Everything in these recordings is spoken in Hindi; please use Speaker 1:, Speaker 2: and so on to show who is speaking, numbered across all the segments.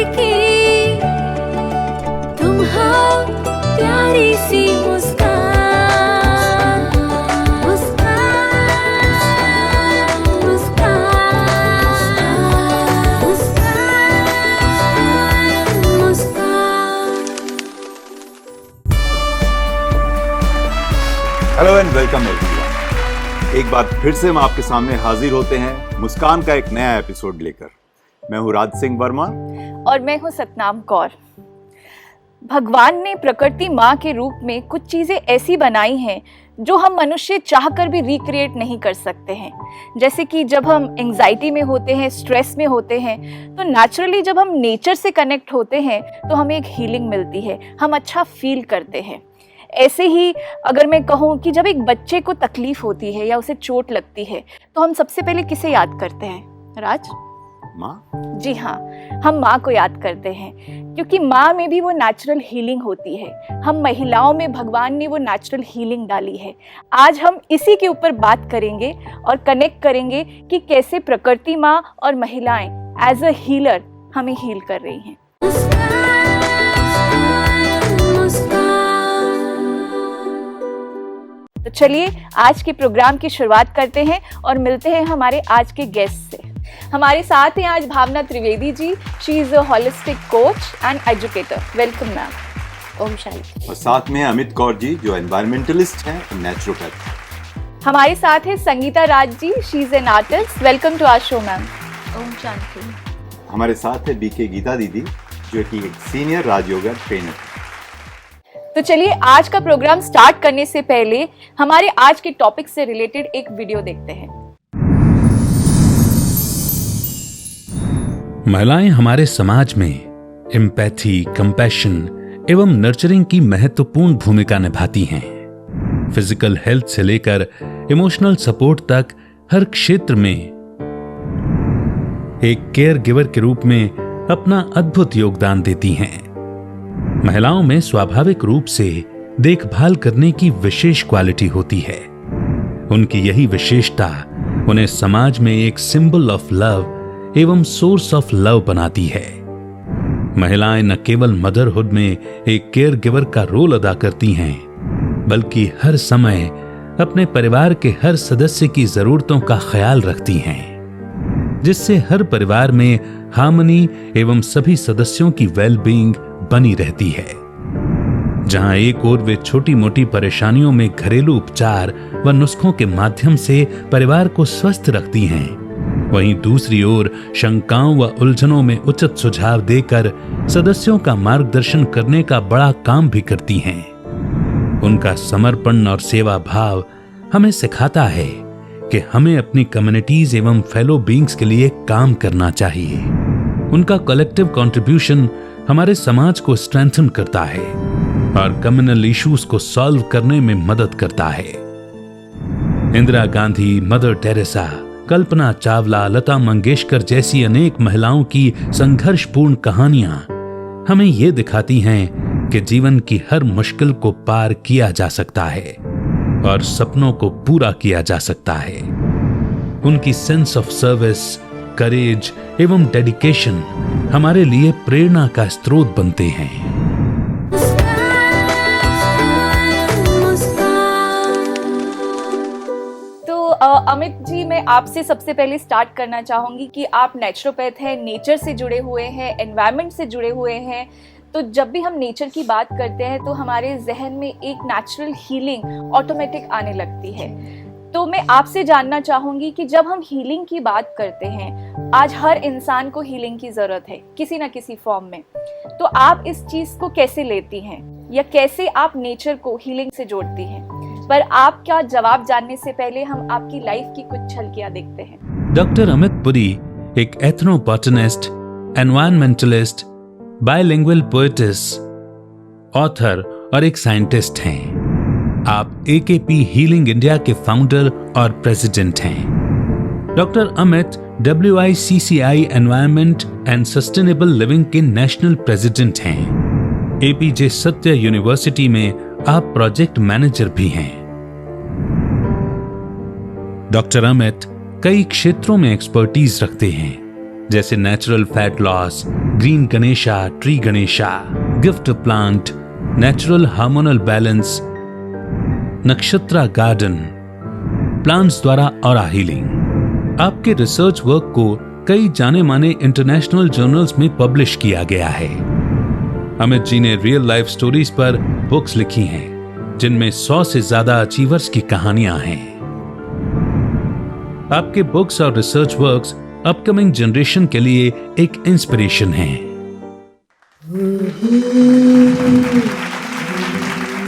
Speaker 1: की तुम हो प्यारी सी मुस्कान, मुस्कान, मुस्कान, मुस्कान, मुस्कान।
Speaker 2: Hello and welcome everyone. एक बार फिर से हम आपके सामने हाजिर होते हैं मुस्कान का एक नया एपिसोड लेकर। मैं हूँ राज सिंह वर्मा
Speaker 3: और मैं हूँ सतनाम कौर। भगवान ने प्रकृति माँ के रूप में कुछ चीजें ऐसी बनाई हैं जो हम मनुष्य चाहकर भी रिक्रिएट नहीं कर सकते हैं। जैसे कि जब हम एंजाइटी में होते हैं, स्ट्रेस में होते हैं, तो नेचुरली जब हम नेचर से कनेक्ट होते हैं तो हमें एक हीलिंग मिलती है, हम अच्छा फील करते हैं। ऐसे ही अगर मैं कहूँ कि जब एक बच्चे को तकलीफ होती है या उसे चोट लगती है तो हम सबसे पहले किसे याद करते हैं राज?
Speaker 2: माँ।
Speaker 3: जी हाँ, हम माँ को याद करते हैं क्योंकि माँ में भी वो नेचुरल हीलिंग होती है। हम महिलाओं में भगवान ने वो नेचुरल हीलिंग डाली है। आज हम इसी के ऊपर बात करेंगे और कनेक्ट करेंगे कि कैसे प्रकृति माँ और महिलाएं एज अ हीलर हमें हील कर रही हैं। तो चलिए आज के प्रोग्राम की शुरुआत करते हैं और मिलते हैं हमारे आज के गेस्ट से। हमारे साथ हैं आज Bhavana Trivedi ji. She is a holistic coach and educator. Welcome ma'am. ओम शांति।
Speaker 2: और साथ में अमित कौर जी जो एनवायरमेंटलिस्ट हैं, नेचुरोपैथ।
Speaker 3: हमारे साथ है Sangeeta Raj ji. She is an artist. Welcome to our show ma'am.
Speaker 4: ओम शांति।
Speaker 2: हमारे साथ है बीके गीता दीदी जो कि एक सीनियर राजयोगा ट्रेनर।
Speaker 3: तो चलिए आज का प्रोग्राम स्टार्ट करने से पहले हमारे आज के टॉपिक से रिलेटेड एक वीडियो देखते हैं।
Speaker 5: महिलाएं हमारे समाज में एम्पैथी, कंपैशन एवं नर्चरिंग की महत्वपूर्ण भूमिका निभाती हैं। फिजिकल हेल्थ से लेकर इमोशनल सपोर्ट तक हर क्षेत्र में एक केयर गिवर के रूप में अपना अद्भुत योगदान देती हैं। महिलाओं में स्वाभाविक रूप से देखभाल करने की विशेष क्वालिटी होती है। उनकी यही विशेषता उन्हें समाज में एक सिंबल ऑफ लव एवं सोर्स ऑफ लव बनाती है। महिलाएं न केवल मदरहुड में एक केयर गिवर का रोल अदा करती हैं, बल्कि हर समय अपने परिवार के हर सदस्य की जरूरतों का ख्याल रखती हैं, जिससे हर परिवार में हार्मनी एवं सभी सदस्यों की वेलबींग बनी रहती है। जहां एक ओर वे छोटी मोटी परेशानियों में घरेलू उपचार व नुस्खों के माध्यम से परिवार को स्वस्थ रखती हैं, वहीं दूसरी ओर शंकाओं व उलझनों में उचित सुझाव देकर सदस्यों का मार्गदर्शन करने का बड़ा काम भी करती हैं। उनका समर्पण और सेवा भाव हमें सिखाता है कि हमें अपनी कम्युनिटीज एवं फेलो बीइंग्स के लिए काम करना चाहिए। उनका कलेक्टिव कंट्रीब्यूशन हमारे समाज को स्ट्रेंथन करता है और कम्युनल इश्यूज को सॉल्व करने में मदद करता है। इंदिरा गांधी, मदर टेरेसा, कल्पना चावला, लता मंगेशकर जैसी अनेक महिलाओं की संघर्षपूर्ण कहानियां हमें ये दिखाती हैं कि जीवन की हर मुश्किल को पार किया जा सकता है और सपनों को पूरा किया जा सकता है। उनकी सेंस ऑफ सर्विस, करेज एवं डेडिकेशन हमारे लिए प्रेरणा का स्रोत बनते हैं।
Speaker 3: तो अमित जी, मैं आपसे सबसे पहले स्टार्ट करना चाहूंगी कि आप नेचुरोपैथ हैं, नेचर से जुड़े हुए हैं, एनवायरनमेंट से जुड़े हुए हैं। तो जब भी हम नेचर की बात करते हैं तो हमारे जहन में एक नेचुरल हीलिंग ऑटोमेटिक आने लगती है। तो मैं आपसे जानना चाहूंगी कि जब हम हीलिंग की बात करते हैं, आज हर इंसान को हीलिंग की जरूरत है किसी ना किसी फॉर्म में, तो आप इस चीज को कैसे लेती हैं या कैसे आप नेचर को हीलिंग से जोड़ती हैं? पर आपका जवाब जानने से पहले हम आपकी लाइफ की कुछ झलकियां देखते हैं।
Speaker 5: डॉक्टर अमित पुरी एक एथनोबॉटनिस्ट, एनवायरमेंटलिस्ट, बायलिंगुअल पोएटिस्ट, ऑथर और एक साइंटिस्ट हैं। आप एकेपी हीलिंग इंडिया के फाउंडर और प्रेसिडेंट हैं। Doctor Amit WICCI environment and sustainable living के नेशनल प्रेसिडेंट हैं। एपीजे सत्य यूनिवर्सिटी में आप प्रोजेक्ट मैनेजर भी हैं। डॉक्टर अमित कई क्षेत्रों में एक्सपर्टीज रखते हैं, जैसे natural fat loss, green Ganesha, tree Ganesha, gift plant, natural hormonal balance, Nakshatra garden, plants द्वारा ऑरा हीलिंग। आपके रिसर्च वर्क को कई जाने माने इंटरनेशनल जर्नल्स में पब्लिश किया गया है। अमित जी ने रियल लाइफ स्टोरीज पर बुक्स लिखी हैं, जिनमें 100 से ज्यादा अचीवर्स की कहानियां हैं। आपके बुक्स और रिसर्च वर्क्स अपकमिंग जनरेशन के लिए एक इंस्पिरेशन हैं।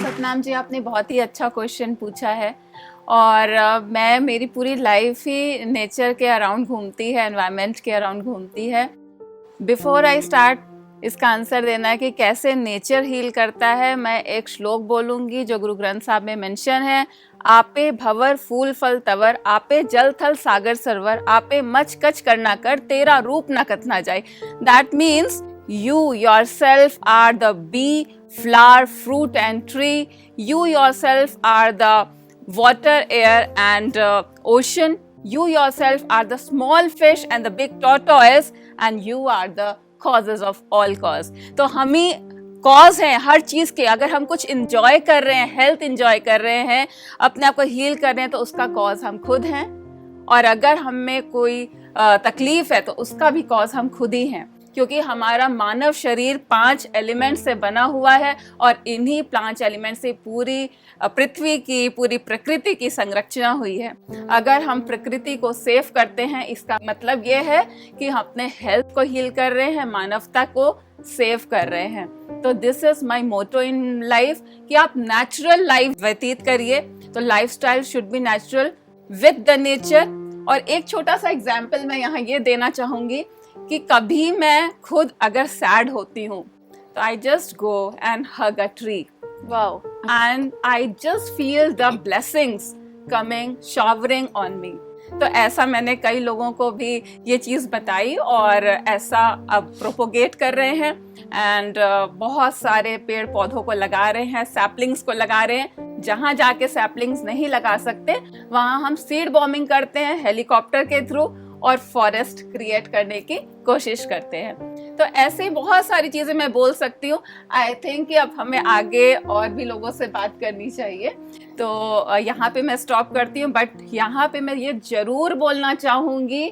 Speaker 4: सतनाम जी, आपने बहुत ही अच्छा क्वेश्चन पूछा है और मेरी पूरी लाइफ ही नेचर के अराउंड घूमती है, एनवायरनमेंट के अराउंड घूमती है। बिफोर आई स्टार्ट इसका आंसर देना है कि कैसे नेचर हील करता है, मैं एक श्लोक बोलूँगी जो गुरु ग्रंथ साहब में मेंशन है। आपे भवर फूल फल तवर, आपे जल थल सागर सरवर, आपे मच कच करना कर, तेरा रूप न कथ ना जाए। That means you yourself are the bee, flower, fruit and tree. You yourself are the water, air and ocean. You yourself are the small fish and the big tortoise, and you are the causes of all cause. तो हम ही कॉज हैं हर चीज़ के। अगर हम कुछ इंजॉय कर रहे हैं, हेल्थ इंजॉय कर रहे हैं, अपने आप को हील कर रहे हैं, तो उसका कॉज हम खुद हैं। और अगर हमें कोई तकलीफ है तो उसका भी कॉज हम खुद ही हैं, क्योंकि हमारा मानव शरीर 5 एलिमेंट से बना हुआ है और इन्हीं 5 एलिमेंट से पूरी पृथ्वी की, पूरी प्रकृति की संरचना हुई है। अगर हम प्रकृति को सेव करते हैं, इसका मतलब ये है कि हम अपने हेल्थ को हील कर रहे हैं, मानवता को सेव कर रहे हैं। तो this is my motto in life कि आप नेचुरल लाइफ व्यतीत करिए। तो lifestyle should be natural with the nature. और एक छोटा सा एग्जाम्पल मैं यहाँ ये देना चाहूँगी कि कभी मैं खुद अगर सैड होती हूँ तो I just go and hug a tree, wow, and I just feel the blessings coming showering on me. तो ऐसा मैंने कई लोगों को भी ये चीज़ बताई और ऐसा अब प्रोपोगेट कर रहे हैं एंड बहुत सारे पेड़ पौधों को लगा रहे हैं, सैपलिंग्स को लगा रहे हैं। जहाँ जाके सैपलिंग्स नहीं लगा सकते वहाँ हम सीड बॉम्बिंग करते हैं हेलीकॉप्टर के थ्रू और फॉरेस्ट क्रिएट करने की कोशिश करते हैं। तो ऐसे बहुत सारी चीज़ें मैं बोल सकती हूँ। आई थिंक कि अब हमें आगे और भी लोगों से बात करनी चाहिए, तो यहाँ पे मैं स्टॉप करती हूँ। बट यहाँ पे मैं ये ज़रूर बोलना चाहूँगी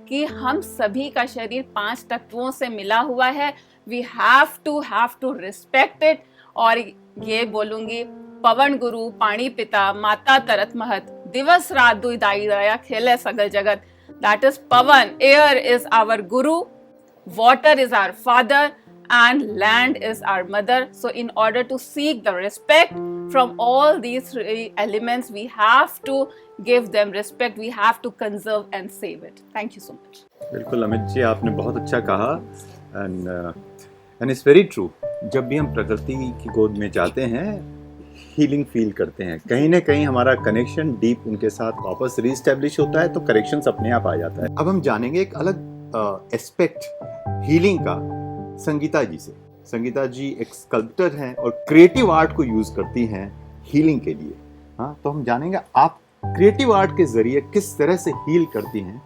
Speaker 4: कि हम सभी का शरीर 5 तत्वों से मिला हुआ है। We have to respect it. और ये बोलूँगी, पवन गुरु पाणी पिता माता तरत महत, दिवस रात दुई दाई दया खेले सगल जगत। That is Pavan. Air is our Guru, water is our father, and land is our mother. So in order to seek the respect from all these 3 elements, we have to give them respect. We have to conserve and save it. Thank you so much.
Speaker 2: बिल्कुल अमित जी, आपने बहुत अच्छा कहा एंड इट्स वेरी ट्रू। जब भी हम प्रकृति की गोद में जाते हैं, हीलिंग फील करते हैं, कहीं ना कहीं हमारा कनेक्शन डीप उनके साथ वापस रीस्टैब्लिश होता है, तो करेक्शंस अपने आप आ जाता है। अब हम जानेंगे एक अलग एस्पेक्ट हीलिंग का संगीता जी से। संगीता जी एक स्कल्प्टर हैं और क्रिएटिव आर्ट को यूज करती हैं हीलिंग के लिए। हाँ, तो हम जानेंगे आप क्रिएटिव आर्ट के जरिए किस तरह से हील करती हैं।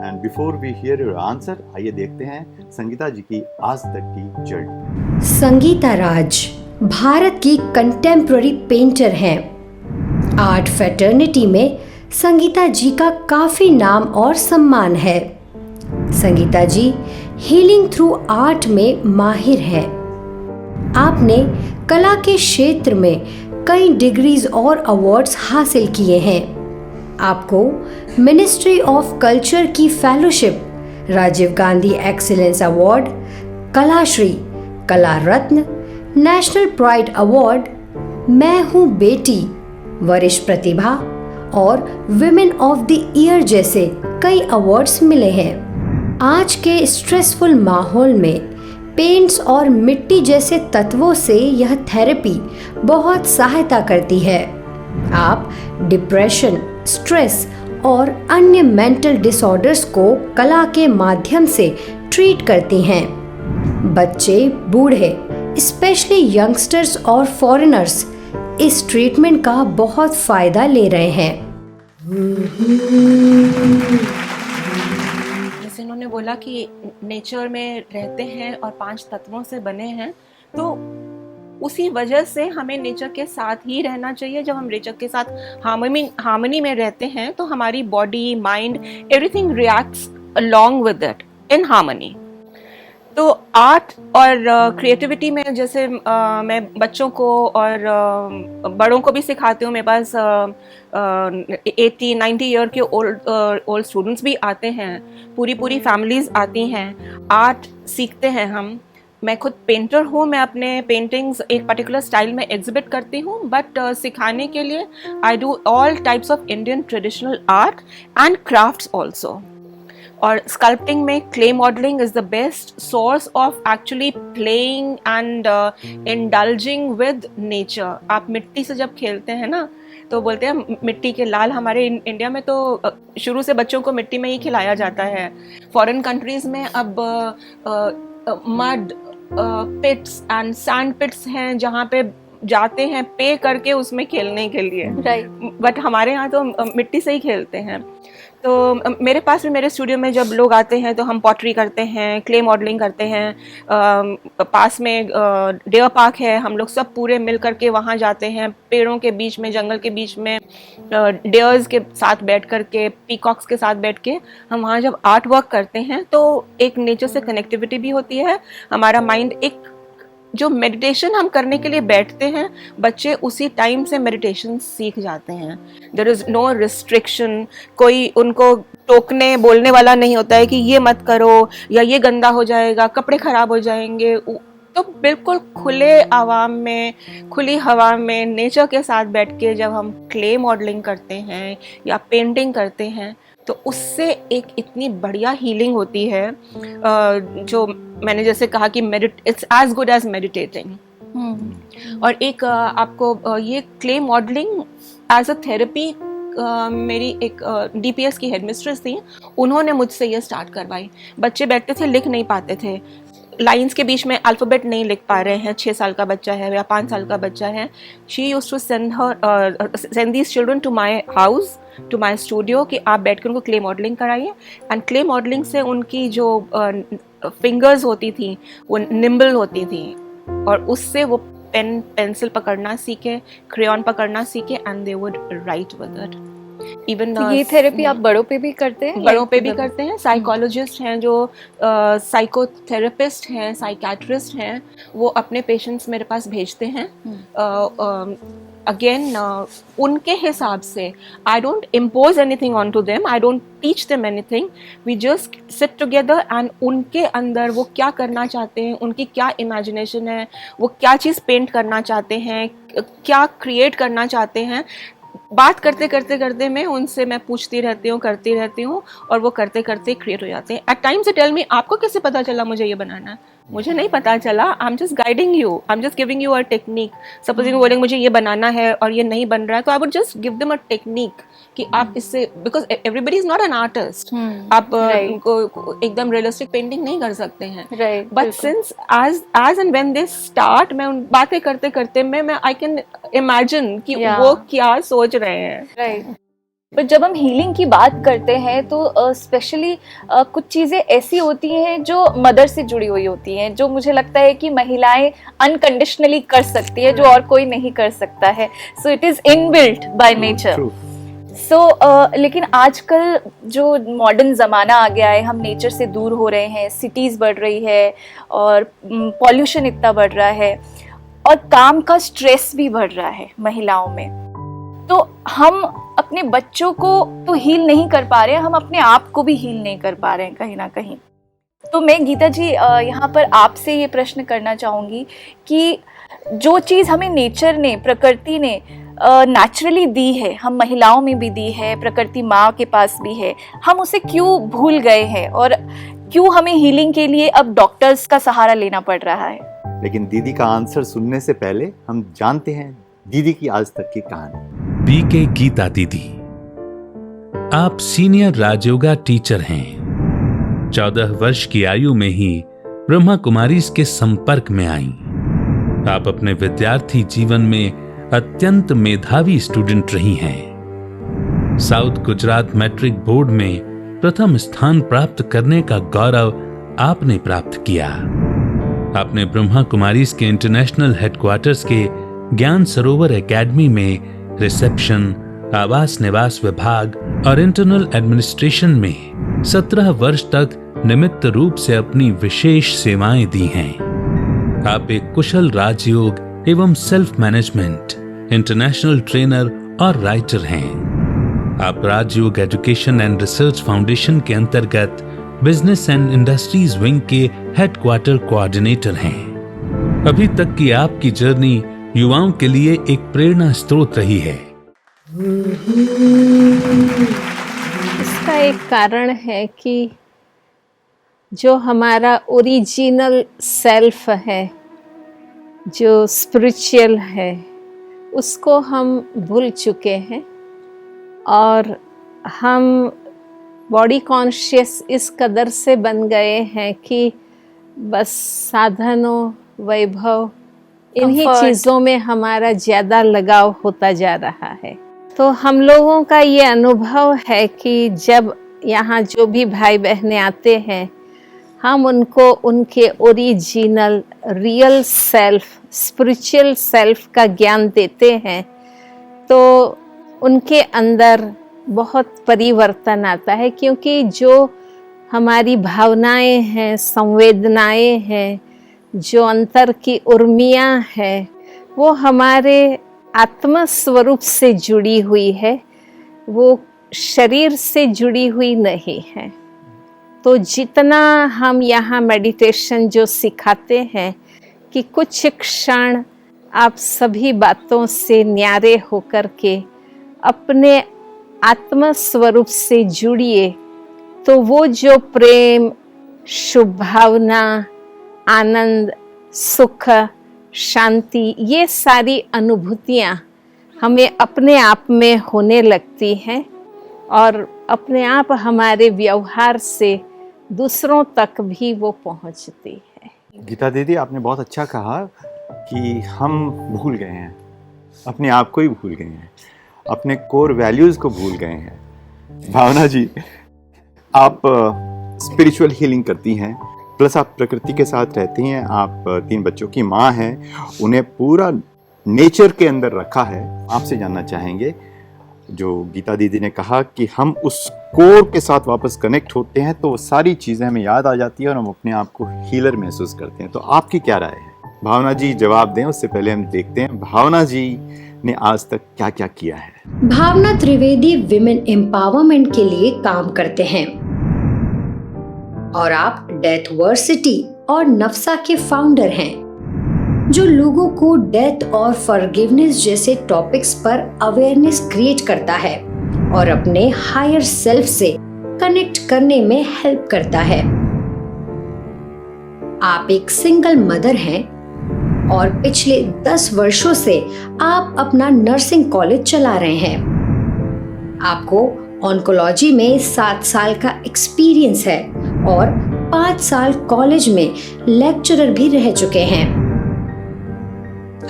Speaker 2: And before we hear your answer, आइए देखते हैं संगीता जी की आज तक की जर्नी।
Speaker 6: संगीता राज भारत की कंटेम्प्ररी पेंटर हैं। आर्ट फैटर्निटी में संगीता जी का काफ़ी नाम और सम्मान है। संगीता जी हीलिंग थ्रू आर्ट में माहिर हैं। आपने कला के क्षेत्र में कई डिग्रीज और अवार्ड्स हासिल किए हैं। आपको मिनिस्ट्री ऑफ कल्चर की fellowship, Rajiv Gandhi excellence award, Kalashri, Kala Ratna, national pride award, मैं हूँ बेटी, वरिष्ठ प्रतिभा और विमेन ऑफ द ईयर जैसे कई अवार्ड्स मिले हैं। आज के स्ट्रेसफुल माहौल में पेंट्स और मिट्टी जैसे तत्वों से यह थेरेपी बहुत सहायता करती है। आप डिप्रेशन, स्ट्रेस और अन्य मेंटल डिसऑर्डर्स को कला के माध्यम से ट्रीट करती हैं। बच्चे, बूढ़े, स्पेशली यंगस्टर्स और फॉरेनर्स इस ट्रीटमेंट का बहुत फायदा ले रहे हैं।
Speaker 7: जैसे इन्होंने आपने बोला कि नेचर में रहते हैं और 5 तत्वों से बने हैं, तो उसी वजह से हमें नेचर के साथ ही रहना चाहिए। जब हम नेचर के साथ हार्मनी में रहते हैं तो हमारी body, mind, everything reacts along with it in harmony. तो आर्ट और क्रिएटिविटी में जैसे मैं बच्चों को और बड़ों को भी सिखाती हूँ। मेरे पास 80-90 ईयर के ओल्ड स्टूडेंट्स भी आते हैं, पूरी फैमिलीज आती हैं, आर्ट सीखते हैं हम। मैं खुद पेंटर हूँ, मैं अपने पेंटिंग्स एक पर्टिकुलर स्टाइल में एग्जिबिट करती हूँ, बट सिखाने के लिए I do all types of Indian traditional art and crafts also. और स्कल्पटिंग में clay modelling is the best source of actually playing and indulging with nature. आप मिट्टी से जब खेलते हैं ना, तो बोलते हैं मिट्टी के लाल। हमारे इंडिया में तो शुरू से बच्चों को मिट्टी में ही खिलाया जाता है। फॉरेन कंट्रीज़ में अब मड पिट्स एंड सैंड पिट्स हैं जहाँ पे जाते हैं पे करके उसमें खेलने के लिए,
Speaker 3: राइट।
Speaker 7: बट हमारे यहाँ तो मिट्टी से ही खेलते हैं। तो मेरे पास भी, मेरे स्टूडियो में जब लोग आते हैं तो हम पॉटरी करते हैं, क्ले मॉडलिंग करते हैं। पास में डियर पार्क है, हम लोग सब पूरे मिल करके वहाँ जाते हैं, पेड़ों के बीच में, जंगल के बीच में, डियर्स के साथ बैठ करके, पीकॉक्स के साथ बैठ के हम वहाँ जब आर्ट वर्क करते हैं तो एक नेचर से कनेक्टिविटी भी होती है। हमारा माइंड, एक जो मेडिटेशन हम करने के लिए बैठते हैं, बच्चे उसी टाइम से मेडिटेशन सीख जाते हैं। देयर इज़ नो रिस्ट्रिक्शन, कोई उनको टोकने बोलने वाला नहीं होता है कि ये मत करो या ये गंदा हो जाएगा, कपड़े खराब हो जाएंगे। तो बिल्कुल खुले आवाम में, खुली हवा में, नेचर के साथ बैठ के जब हम क्ले मॉडलिंग करते हैं या पेंटिंग करते हैं तो उससे एक इतनी बढ़िया हीलिंग होती है, जो मैंने जैसे कहा कि it's as good as meditating. और एक आपको ये clay modelling as a therapy, मेरी एक DPS की हेडमिस्ट्रेस थी, उन्होंने मुझसे ये स्टार्ट करवाई। बच्चे बैठते थे, लिख नहीं पाते थे, लाइंस के बीच में अल्फ़ाबेट नहीं लिख पा रहे हैं, 6 साल का बच्चा है या 5 साल का बच्चा है। She used to send these children to my house, to my studio, कि आप बैठ कर उनको क्ले मॉडलिंग कराइए। एंड क्ले मॉडलिंग से उनकी जो फिंगर्स होती थी वो निम्बल होती थी, और उससे वो पेंसिल पकड़ना सीखे, क्रेयॉन पकड़ना सीखे, and they would write with it. Even
Speaker 3: ये थेरेपी आप बड़ों पे भी करते हैं?
Speaker 7: बड़ों पे भी करते हैं। साइकोलॉजिस्ट हैं, जो साइकोथेरेपिस्ट हैं, साइकेट्रिस्ट हैं, वो अपने पेशेंट्स मेरे पास भेजते हैं। अगेन उनके हिसाब से, I don't impose anything on to them, I don't teach them anything, we just sit together and उनके अंदर वो क्या करना चाहते हैं, उनकी क्या इमेजिनेशन है, वो क्या चीज़ पेंट करना चाहते हैं, क्या क्रिएट करना चाहते हैं, बात करते करते मैं उनसे मैं पूछती रहती हूँ, करती रहती हूँ, और वो करते करते क्रिएट हो जाते हैं। At times they tell me, आपको कैसे पता चला मुझे ये बनाना है? मुझे नहीं पता चला, I am just guiding you, I am just giving you a technique. Supposing बोलेंगे मुझे ये बनाना है और ये नहीं बन रहा है, तो I would just give them a technique कि आप इससे, because everybody is not an artist, आप उनको एकदम रियलिस्टिक पेंटिंग नहीं कर सकते हैं, but since age and when they start, मैं उन बातें करते करते मैं आई कैन इमेजिन कि वो क्या सोच रहे हैं।
Speaker 3: राइट। पर जब हम हीलिंग की बात करते हैं तो स्पेशली कुछ चीज़ें ऐसी होती हैं जो मदर से जुड़ी हुई होती हैं, जो मुझे लगता है कि महिलाएं अनकंडीशनली कर सकती है, जो और कोई नहीं कर सकता है। So it is inbuilt by nature. लेकिन आजकल जो मॉडर्न ज़माना आ गया है, हम नेचर से दूर हो रहे हैं, सिटीज़ बढ़ रही है और पॉल्यूशन इतना बढ़ रहा है और काम का स्ट्रेस भी बढ़ रहा है महिलाओं में, तो हम अपने बच्चों को तो हील नहीं कर पा रहे हैं, हम अपने आप को भी हील नहीं कर पा रहे हैं कहीं ना कहीं। तो मैं गीता जी यहाँ पर आपसे ये प्रश्न करना चाहूँगी कि जो चीज़ हमें नेचर ने, प्रकृति ने नेचुरली दी है, हम महिलाओं में भी दी है, प्रकृति माँ के पास भी है, हम उसे क्यों भूल गए हैं और क्यों हमें हीलिंग के लिए अब डॉक्टर्स का सहारा लेना पड़ रहा है?
Speaker 2: लेकिन दीदी का आंसर सुनने से पहले हम जानते हैं दीदी की आज तक की कहानी।
Speaker 5: बीके गीता दीदी, आप सीनियर राजयोगा टीचर हैं। 14 वर्ष की आयु में ही ब्रह्मा कुमारीज के संपर्क में आईं। आप अपने विद्यार्थी जीवन में अत्यंत मेधावी स्टूडेंट रही हैं। साउथ गुजरात मैट्रिक बोर्ड में प्रथम स्थान प्राप्त करने का गौरव आपने प्राप्त किया। आपने ब्रह्मा कुमारीज के इंटरनेशनल हेडक्वार्टर्स के ज्ञान सरोवर एकेडमी में रिसेप्शन, आवास निवास विभाग और इंटरनल एडमिनिस्ट्रेशन में 17 वर्ष तक निमित्त रूप से अपनी विशेष सेवाएं दी हैं। आप एक कुशल राजयोग एवं सेल्फ मैनेजमेंट, इंटरनेशनल ट्रेनर और राइटर हैं। आप राजयोग एजुकेशन एंड रिसर्च फाउंडेशन के अंतर्गत बिजनेस एंड इंडस्ट्रीज विंग के हेडक्वार्टर कोऑर्डिनेटर हैं। अभी तक की आपकी जर्नी युवाओं के लिए एक प्रेरणा स्रोत रही है।
Speaker 8: इसका एक कारण है कि जो हमारा ओरिजिनल सेल्फ है, जो स्पिरिचुअल है, उसको हम भूल चुके हैं और हम बॉडी कॉन्शियस इस कदर से बन गए हैं कि बस साधनों, वैभव, इन्हीं
Speaker 3: Comfort.
Speaker 8: चीज़ों में हमारा ज़्यादा लगाव होता जा रहा है। तो हम लोगों का ये अनुभव है कि जब यहाँ जो भी भाई बहनें आते हैं, हम उनको उनके original real self, spiritual self का ज्ञान देते हैं, तो उनके अंदर बहुत परिवर्तन आता है। क्योंकि जो हमारी भावनाएं हैं, संवेदनाएं हैं, जो अंतर की उर्मियाँ हैं, वो हमारे आत्म स्वरूप से जुड़ी हुई है, वो शरीर से जुड़ी हुई नहीं है। तो जितना हम यहाँ मेडिटेशन जो सिखाते हैं कि कुछ क्षण आप सभी बातों से न्यारे होकर के अपने आत्म स्वरूप से जुड़िए, तो वो जो प्रेम, शुभ भावना, आनंद, सुख, शांति, ये सारी अनुभूतियाँ हमें अपने आप में होने लगती हैं और अपने आप हमारे व्यवहार से दूसरों तक भी वो पहुँचती है।
Speaker 2: गीता दीदी, आपने बहुत अच्छा कहा कि हम भूल गए हैं, अपने आप को ही भूल गए हैं, अपने कोर वैल्यूज़ को भूल गए हैं। भावना जी, आप स्पिरिचुअल हीलिंग करती हैं, प्लस आप प्रकृति के साथ रहती हैं, आप 3 बच्चों की माँ हैं, उन्हें पूरा नेचर के अंदर रखा है। आपसे जानना चाहेंगे, जो गीता दीदी ने कहा कि हम उस कोर के साथ वापस कनेक्ट होते हैं तो वो सारी चीज़ें हमें याद आ जाती है और हम अपने आप को हीलर महसूस करते हैं। तो आपकी क्या राय है? भावना जी जवाब दें, उससे पहले हम देखते हैं भावना जी ने आज तक क्या क्या किया है।
Speaker 6: भावना त्रिवेदी विमेन एम्पावरमेंट के लिए काम करते हैं और आप डेथ वर्सिटी और नफसा के फाउंडर हैं, जो लोगों को डेथ और फॉरगिवनेस जैसे टॉपिक्स पर अवेयरनेस क्रिएट करता है और अपने हायर सेल्फ से कनेक्ट करने में हेल्प करता है। आप एक सिंगल मदर हैं और पिछले 10 वर्षों से आप अपना नर्सिंग कॉलेज चला रहे हैं। आपको ऑन्कोलॉजी में 7 साल का एक्सपीरियंस है और 5 साल कॉलेज में लेक्चरर भी रह चुके हैं।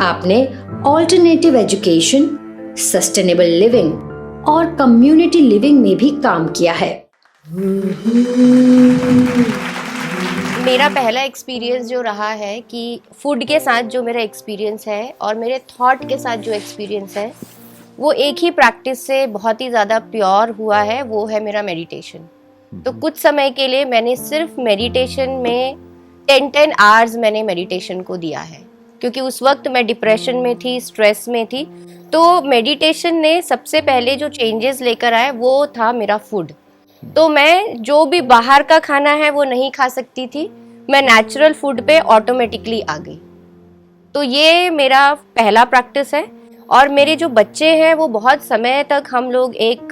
Speaker 6: आपने ऑल्टरनेटिव एजुकेशन, सस्टेनेबल लिविंग और कम्युनिटी लिविंग में भी काम किया है।
Speaker 9: मेरा पहला एक्सपीरियंस जो रहा है कि फूड के साथ जो मेरा एक्सपीरियंस है और मेरे थॉट के साथ जो एक्सपीरियंस है, वो एक ही प्रैक्टिस से बहुत ही ज़्यादा प्योर हुआ है, वो है मेरा मेडिटेशन। तो कुछ समय के लिए मैंने सिर्फ मेडिटेशन में 10 आवर्स मैंने मेडिटेशन को दिया है, क्योंकि उस वक्त मैं डिप्रेशन में थी, स्ट्रेस में थी। तो मेडिटेशन ने सबसे पहले जो चेंजेस लेकर आए वो था मेरा फूड। तो मैं जो भी बाहर का खाना है वो नहीं खा सकती थी, मैं नेचुरल फूड पे ऑटोमेटिकली आ गई। तो ये मेरा पहला प्रैक्टिस है। और मेरे जो बच्चे हैं वो बहुत समय तक हम लोग एक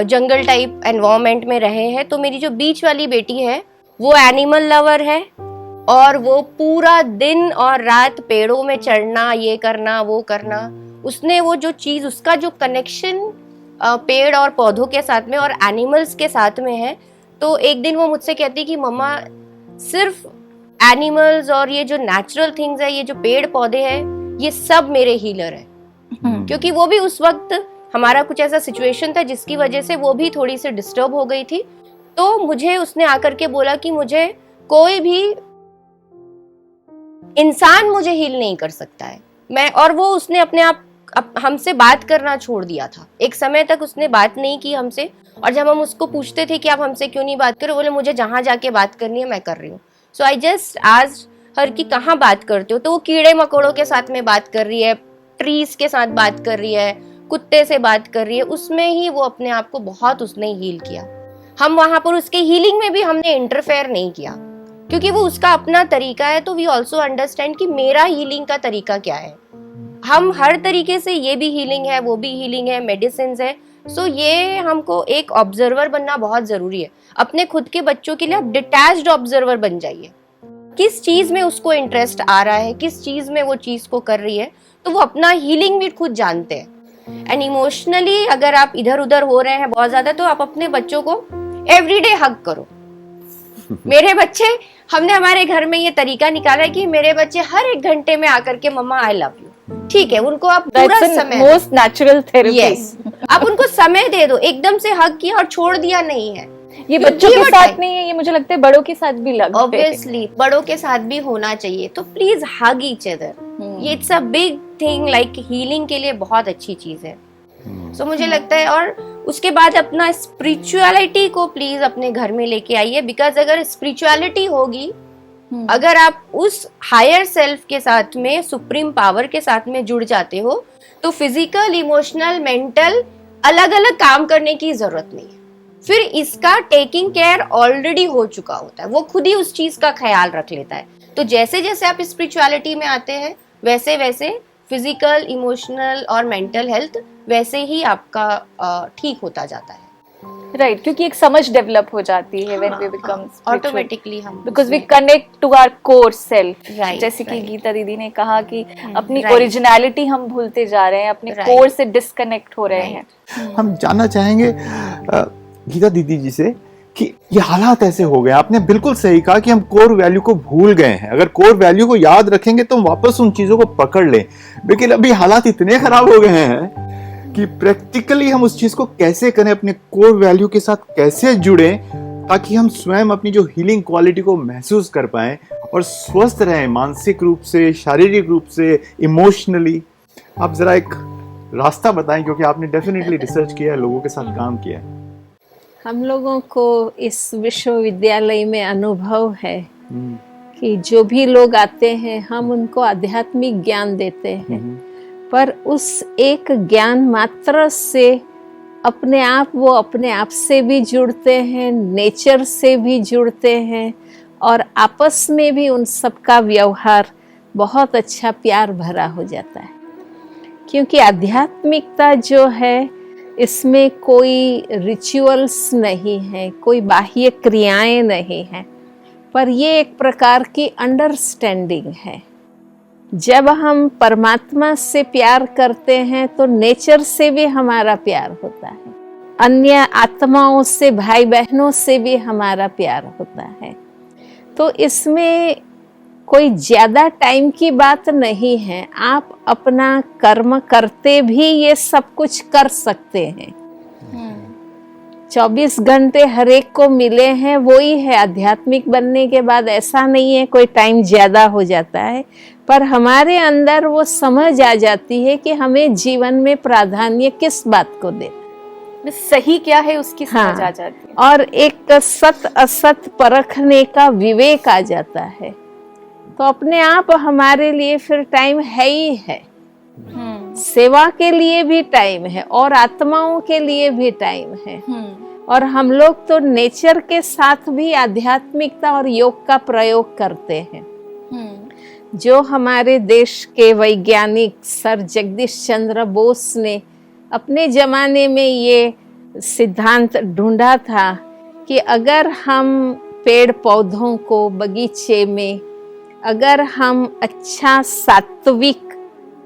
Speaker 9: जंगल टाइप एनवायरनमेंट में रहे हैं। तो मेरी जो बीच वाली बेटी है वो एनिमल लवर है और वो पूरा दिन और रात पेड़ों में चढ़ना, ये करना, वो करना। उसने वो जो चीज़, उसका जो कनेक्शन पेड़ और पौधों के साथ में और एनिमल्स के साथ में है। तो एक दिन वो मुझसे कहती कि मम्मा, सिर्फ एनिमल्स और ये जो नेचुरल थिंग्स है, ये जो पेड़ पौधे हैं, ये सब मेरे हीलर है। क्योंकि वो भी उस वक्त हमारा कुछ ऐसा सिचुएशन था जिसकी वजह से वो भी थोड़ी सी डिस्टर्ब हो गई थी। तो मुझे उसने आकर के बोला कि मुझे कोई भी इंसान मुझे हील नहीं कर सकता है। और वो उसने अपने आप हमसे बात करना छोड़ दिया था। एक समय तक उसने बात नहीं की हमसे, और जब हम उसको पूछते थे कि आप हमसे क्यों नहीं बात कर रहे, बोले मुझे जहाँ जाके बात करनी है मैं कर रही हूँ। सो आई जस्ट आस्क्ड हर कि कहाँ बात करते हो, तो वो कीड़े मकोड़ों के साथ में बात कर रही है, ट्रीज के साथ बात कर रही है, कुत्ते से बात कर रही है। उसमें ही वो अपने आप को बहुत उसने हील किया। हम वहां पर उसके हीलिंग में भी हमने इंटरफेयर नहीं किया, क्योंकि वो उसका अपना तरीका है। तो वी ऑल्सो अंडरस्टैंड कि मेरा हीलिंग का तरीका क्या है। हम हर तरीके से, ये भी हीलिंग है, वो भी हीलिंग है, मेडिसिन है। सो ये हमको एक ऑब्जर्वर बनना बहुत जरूरी है। अपने खुद के बच्चों के लिए आप डिटैच्ड ऑब्जर्वर बन जाइए। किस चीज में उसको इंटरेस्ट आ रहा है, किस चीज में वो चीज को कर रही है, तो वो अपना हीलिंग भी खुद जानते हैं। एंड इमोशनली अगर आप इधर उधर हो रहे हैं बहुत ज्यादा, तो आप अपने बच्चों को एवरीडे हग करो। मेरे बच्चे, हमने हमारे घर में ये तरीका निकाला है कि मेरे बच्चे हर 1 घंटे में आकर के मम्मा आई लव यू, ठीक है, उनको आप पूरा समय,
Speaker 3: मोस्ट नेचुरल थेरेपी।
Speaker 9: यस, आप उनको समय दे दो। एकदम से हग किया और छोड़ दिया नहीं है।
Speaker 3: ये बच्चों के साथ नहीं है, ये मुझे लगता है बड़ों के साथ भी लगता है।
Speaker 9: ऑब्वियसली बड़ों के साथ भी होना चाहिए। तो प्लीज हग ईच अदर। ये it's a big thing, like healing के लिए बहुत अच्छी चीज है। सो मुझे लगता है, और उसके बाद अपना स्पिरिचुअलिटी को प्लीज अपने घर में लेके आइए। बिकॉज अगर स्पिरिचुअलिटी होगी, अगर आप उस हायर सेल्फ के साथ में, सुप्रीम पावर के साथ में जुड़ जाते हो, तो फिजिकल, इमोशनल, मेंटल अलग अलग काम करने की जरूरत नहीं है। फिर इसका टेकिंग केयर ऑलरेडी हो चुका होता है, वो खुद ही उस चीज का ख्याल रख लेता है। तो जैसे जैसे आप स्पिरिचुअलिटी में आते हैं, वैसे वैसे फिजिकल, इमोशनल और मेंटल हेल्थ वैसे ही आपका ठीक होता जाता है।
Speaker 3: राइट, क्योंकि एक समझ डेवलप हो जाती है व्हेन वी बिकम
Speaker 9: ऑटोमेटिकली हम,
Speaker 3: because we connect to our core self.
Speaker 9: Right,
Speaker 3: जैसे कि
Speaker 9: right.
Speaker 3: गीता दीदी ने कहा कि अपनी
Speaker 9: Right.
Speaker 3: ओरिजिनलिटी हम भूलते जा रहे हैं, अपने
Speaker 9: Right.
Speaker 3: कोर से डिस्कनेक्ट हो रहे
Speaker 9: Right.
Speaker 3: हैं।
Speaker 2: हम जानना चाहेंगे गीता दीदी जी से कि ये हालात ऐसे हो गए। आपने बिल्कुल सही कहा कि हम कोर वैल्यू को भूल गए हैं। अगर कोर वैल्यू को याद रखेंगे तो हम वापस उन चीजों को पकड़ लें। लेकिन अभी हालात इतने खराब हो गए हैं कि प्रैक्टिकली हम उस चीज को कैसे करें, अपने कोर वैल्यू के साथ कैसे जुड़ें, ताकि हम स्वयं अपनी जो हीलिंग क्वालिटी को महसूस कर पाएं और स्वस्थ रहें, मानसिक रूप से, शारीरिक रूप से, इमोशनली। आप जरा एक रास्ता बताएं, क्योंकि आपने डेफिनेटली रिसर्च किया है, लोगों के साथ काम किया है।
Speaker 8: हम लोगों को इस विश्वविद्यालय में अनुभव है कि जो भी लोग आते हैं, हम उनको आध्यात्मिक ज्ञान देते हैं, पर उस एक ज्ञान मात्र से अपने आप से भी जुड़ते हैं, नेचर से भी जुड़ते हैं, और आपस में भी उन सबका व्यवहार बहुत अच्छा, प्यार भरा हो जाता है। क्योंकि आध्यात्मिकता जो है, इसमें कोई रिचुअल्स नहीं है, कोई बाह्य क्रियाएं नहीं हैं, पर ये एक प्रकार की अंडरस्टैंडिंग है। जब हम परमात्मा से प्यार करते हैं तो नेचर से भी हमारा प्यार होता है, अन्य आत्माओं से, भाई बहनों से भी हमारा प्यार होता है। तो इसमें कोई ज़्यादा टाइम की बात नहीं है। आप अपना कर्म करते भी ये सब कुछ कर सकते हैं। 24 घंटे हर एक को मिले हैं, वही है। आध्यात्मिक बनने के बाद ऐसा नहीं है कोई टाइम ज़्यादा हो जाता है, पर हमारे अंदर वो समझ आ जाती है कि हमें जीवन में प्राधान्य किस बात को देना,
Speaker 3: सही क्या है उसकी समझ आ जाती है।
Speaker 8: और एक सत असत परखने का विवेक आ जाता है। तो अपने आप हमारे लिए फिर टाइम है ही है। सेवा के लिए भी टाइम है और आत्माओं के लिए भी टाइम है। और हम लोग तो नेचर के साथ भी आध्यात्मिकता और योग का प्रयोग करते हैं। जो हमारे देश के वैज्ञानिक सर जगदीश चंद्र बोस ने अपने जमाने में ये सिद्धांत ढूंढा था कि अगर हम पेड़ पौधों को बगीचे में, अगर हम अच्छा सात्विक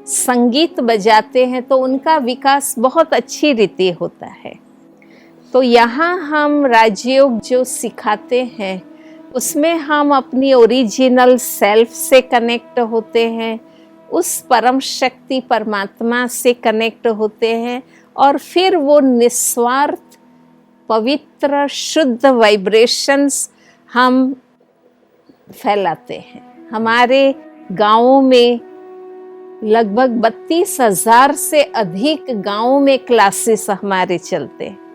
Speaker 8: संगीत बजाते हैं तो उनका विकास बहुत अच्छी रीति होता है। तो यहाँ हम राजयोग जो सिखाते हैं उसमें हम अपनी ओरिजिनल सेल्फ से कनेक्ट होते हैं, उस परम शक्ति परमात्मा से कनेक्ट होते हैं, और फिर वो निस्वार्थ पवित्र शुद्ध वाइब्रेशंस हम फैलाते हैं। हमारे गांवों में लगभग 32,000 से अधिक गांवों में क्लासेस हमारे चलते हैं।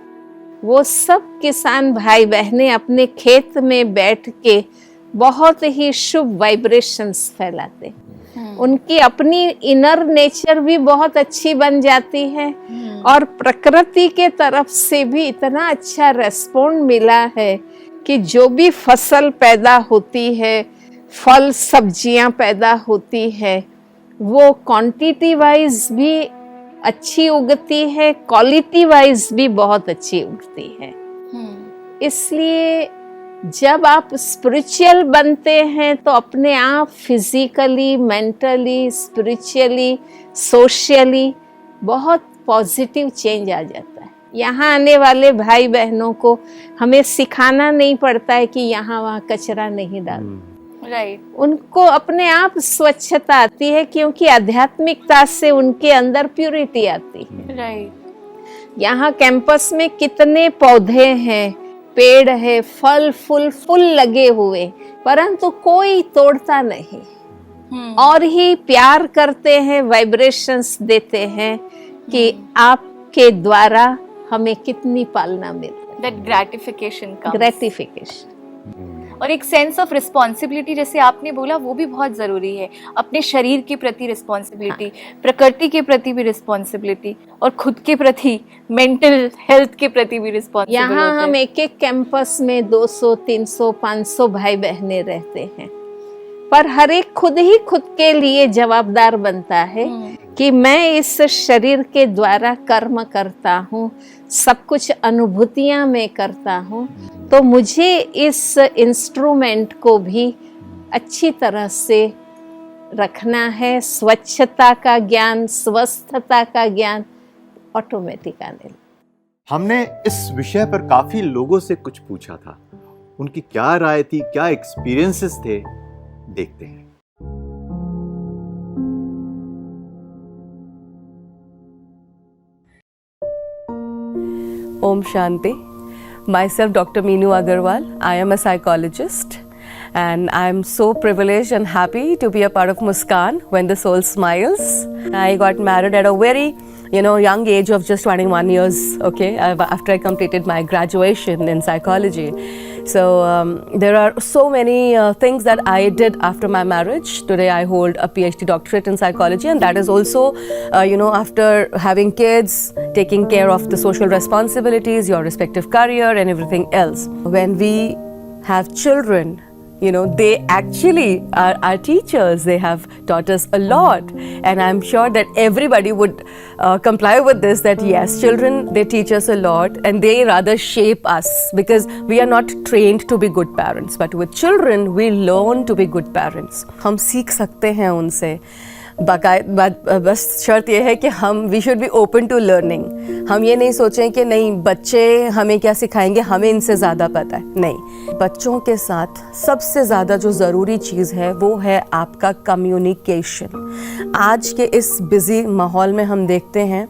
Speaker 8: वो सब किसान भाई बहनें अपने खेत में बैठ के बहुत ही शुभ वाइब्रेशंस फैलाते हैं। उनकी अपनी इनर नेचर भी बहुत अच्छी बन जाती है और प्रकृति के तरफ से भी इतना अच्छा रेस्पॉन्ड मिला है कि जो भी फसल पैदा होती है, फल सब्जियां पैदा होती है, वो क्वांटिटी वाइज भी अच्छी उगती है, क्वालिटी वाइज भी बहुत अच्छी उगती है। इसलिए जब आप स्पिरिचुअल बनते हैं तो अपने आप फिजिकली, मेंटली, स्पिरिचुअली, सोशली बहुत पॉजिटिव चेंज आ जाता है। यहाँ आने वाले भाई बहनों को हमें सिखाना नहीं पड़ता है कि यहाँ वहाँ कचरा नहीं डालना।
Speaker 3: राइट।
Speaker 8: उनको अपने आप स्वच्छता आती है क्योंकि आध्यात्मिकता से उनके अंदर प्यूरिटी आती है।
Speaker 3: राइट।
Speaker 8: यहाँ कैंपस में कितने पौधे हैं, पेड़ है, फल फूल लगे हुए, परंतु कोई तोड़ता नहीं और ही प्यार करते हैं, वाइब्रेशंस देते हैं कि आपके द्वारा हमें कितनी पालना मिल रही है।
Speaker 3: दैट ग्रेटिफिकेशन का
Speaker 8: ग्रेटिफिकेशन
Speaker 3: और एक सेंस ऑफ रिस्पॉन्सिबिलिटी जैसे आपने बोला वो भी बहुत ज़रूरी है। अपने शरीर के प्रति रिस्पॉन्सिबिलिटी, प्रकृति के प्रति भी रिस्पॉन्सिबिलिटी और खुद के प्रति, मेंटल हेल्थ के प्रति भी रिस्पॉन्सिबिलिटी।
Speaker 8: यहाँ हम एक एक कैंपस में 200, 300, 500 भाई बहने रहते हैं, पर हर एक खुद ही खुद के लिए जवाबदार बनता है कि मैं इस शरीर के द्वारा कर्म करता हूँ, सब कुछ अनुभूतियाँ मैं करता हूँ, तो मुझे इस इंस्ट्रूमेंट को भी अच्छी तरह से रखना है। स्वच्छता का ज्ञान, स्वस्थता का ज्ञान ऑटोमेटिक आने लगा।
Speaker 2: हमने इस विषय पर काफी लोगों से कुछ पूछा था, उनकी क्या राय थी, क्या एक्सपीरियंसेस थे, देखते हैं।
Speaker 10: Om Shanti. Myself, Dr. Meenu Agarwal. I am a psychologist and I am so privileged and happy to be a part of Muskan when the soul smiles. I got married at a very, young age of just 21 years, after I completed my graduation in psychology. So there are so many things that I did after my marriage. Today I hold a PhD doctorate in psychology, and that is also, after having kids, taking care of the social responsibilities, your respective career and everything else. When we have children, they actually are our teachers. They have taught us a lot, and I'm sure that everybody would comply with this, that yes, children, they teach us a lot and they rather shape us, because we are not trained to be good parents, but with children we learn to be good parents. हम सीख सकते हैं उनसे, बस शर्त यह है कि we should be open to learning. हम ये नहीं सोचें कि नहीं बच्चे हमें क्या सिखाएंगे, हमें इनसे ज़्यादा पता है। नहीं, बच्चों के साथ सबसे ज़्यादा जो ज़रूरी चीज़ है वो है आपका कम्युनिकेशन। आज के इस बिज़ी माहौल में हम देखते हैं,